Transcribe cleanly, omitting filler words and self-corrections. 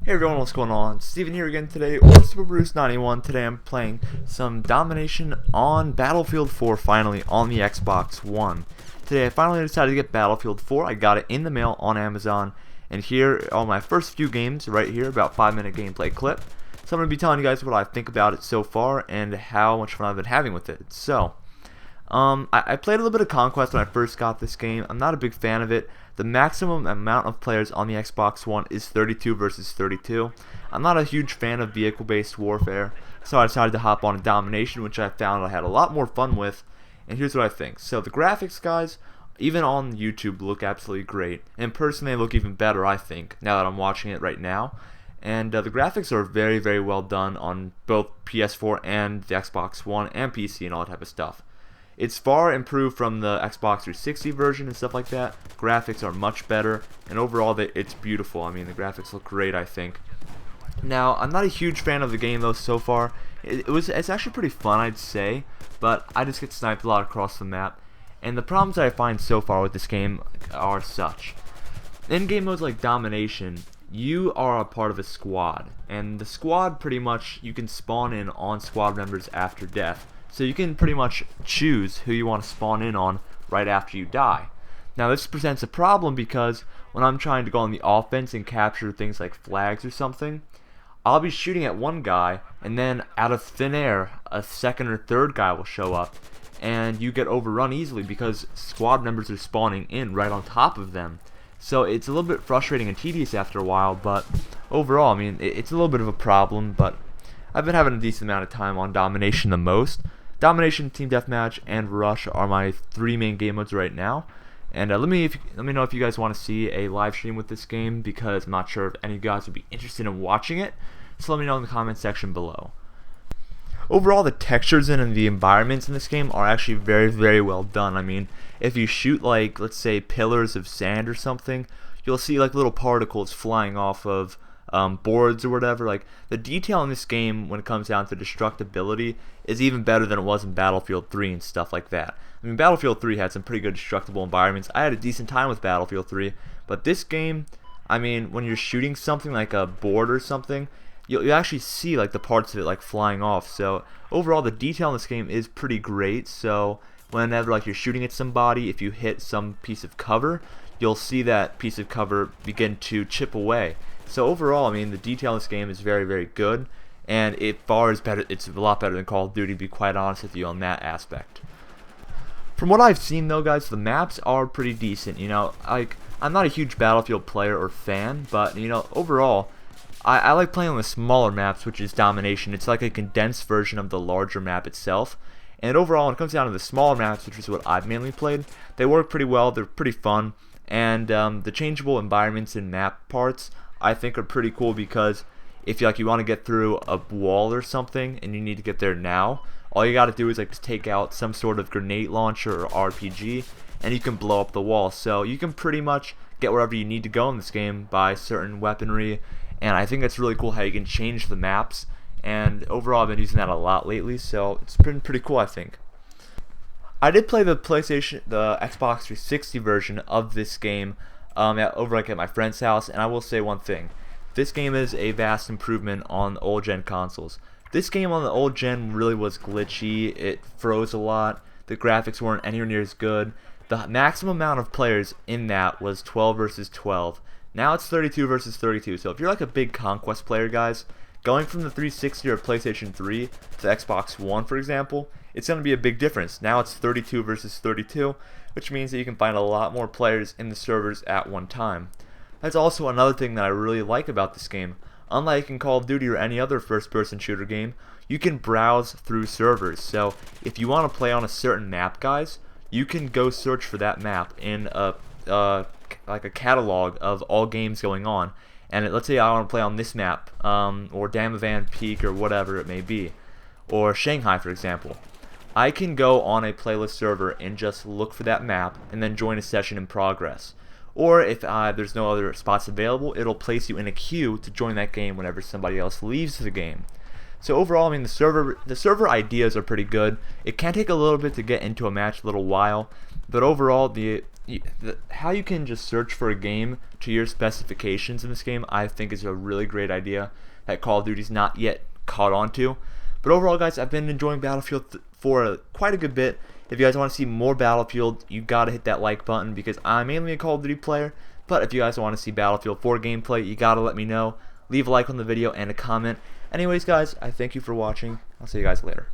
Hey everyone, what's going on? Steven here again today, or Super Bruce 91. Today I'm playing some Domination on Battlefield 4 finally on the Xbox One. Today I finally decided to get Battlefield 4. I got it in the mail on Amazon, and here are my first few games right here, about 5-minute gameplay clip. So I'm going to be telling you guys what I think about it so far and how much fun I've been having with it. So, I played a little bit of Conquest when I first got this game. I'm not a big fan of it. The maximum amount of players on the Xbox One is 32 versus 32. I'm not a huge fan of vehicle-based warfare, so I decided to hop on Domination, which I found I had a lot more fun with. And here's what I think. So the graphics, guys, even on YouTube, look absolutely great. In person, they look even better, I think, now that I'm watching it right now. And the graphics are very, very well done on both PS4 and the Xbox One and PC and all that type of stuff. It's far improved from the Xbox 360 version and stuff like that. Graphics are much better, and overall it's beautiful. I mean, the graphics look great, I think. Now, I'm not a huge fan of the game though so far. It's actually pretty fun, I'd say, but I just get sniped a lot across the map. And the problems that I find so far with this game are such. In game modes like Domination, you are a part of a squad, and the squad pretty much you can spawn in on squad members after death. So you can pretty much choose who you want to spawn in on right after you die. Now this presents a problem because when I'm trying to go on the offense and capture things like flags or something, I'll be shooting at one guy, and then out of thin air a second or third guy will show up, and you get overrun easily because squad members are spawning in right on top of them. So it's a little bit frustrating and tedious after a while, but overall, I mean, it's a little bit of a problem, but I've been having a decent amount of time on Domination the most. Domination, Team Deathmatch, and Rush are my three main game modes right now. And let me know if you guys want to see a live stream with this game, because I'm not sure if any of you guys would be interested in watching it. So let me know in the comment section below. Overall, the textures and the environments in this game are actually very, very well done. I mean, if you shoot like, let's say, pillars of sand or something, you'll see like little particles flying off of boards or whatever. Like, the detail in this game when it comes down to destructibility is even better than it was in Battlefield 3 and stuff like that. I mean, Battlefield 3 had some pretty good destructible environments. I had a decent time with Battlefield 3, but this game, I mean, when you're shooting something like a board or something, you actually see like the parts of it like flying off. So overall, the detail in this game is pretty great. So whenever like you're shooting at somebody, if you hit some piece of cover, you'll see that piece of cover begin to chip away. So overall, I mean, the detail in this game is very, very good, and it's a lot better than Call of Duty, to be quite honest with you on that aspect. From what I've seen though, guys, the maps are pretty decent. You know, like, I'm not a huge Battlefield player or fan, but you know, overall, I like playing on the smaller maps, which is Domination. It's like a condensed version of the larger map itself. And overall, when it comes down to the smaller maps, which is what I've mainly played, they work pretty well. They're pretty fun, and the changeable environments and map parts I think are pretty cool, because if you want to get through a wall or something and you need to get there now, all you got to do is like just take out some sort of grenade launcher or RPG, and you can blow up the wall. So you can pretty much get wherever you need to go in this game by certain weaponry, and I think that's really cool how you can change the maps. And overall, I've been using that a lot lately, so it's been pretty cool, I think. I did play the Xbox 360 version of this game over at my friend's house, and I will say one thing: this game is a vast improvement on old gen consoles. This game on the old gen really was glitchy. It froze a lot. The graphics weren't anywhere near as good. The maximum amount of players in that was 12 versus 12. Now it's 32 versus 32. So if you're like a big Conquest player, guys, going from the 360 or PlayStation 3 to the Xbox One, for example, it's going to be a big difference. Now it's 32 versus 32, which means that you can find a lot more players in the servers at one time. That's also another thing that I really like about this game. Unlike in Call of Duty or any other first-person shooter game, you can browse through servers. So if you want to play on a certain map, guys, you can go search for that map in like a catalog of all games going on. And let's say I want to play on this map, or Damavan Peak, or whatever it may be, or Shanghai, for example. I can go on a playlist server and just look for that map and then join a session in progress. Or if there's no other spots available, it'll place you in a queue to join that game whenever somebody else leaves the game. So overall, I mean, the server ideas are pretty good. It can take a little bit to get into a match, a little while, but overall, how you can just search for a game to your specifications in this game, I think is a really great idea that Call of Duty's not yet caught on to. But overall, guys, I've been enjoying Battlefield for quite a good bit. If you guys want to see more Battlefield, you gotta hit that like button because I'm mainly a Call of Duty player. But if you guys want to see Battlefield 4 gameplay, you gotta let me know. Leave a like on the video and a comment. Anyways, guys, I thank you for watching. I'll see you guys later.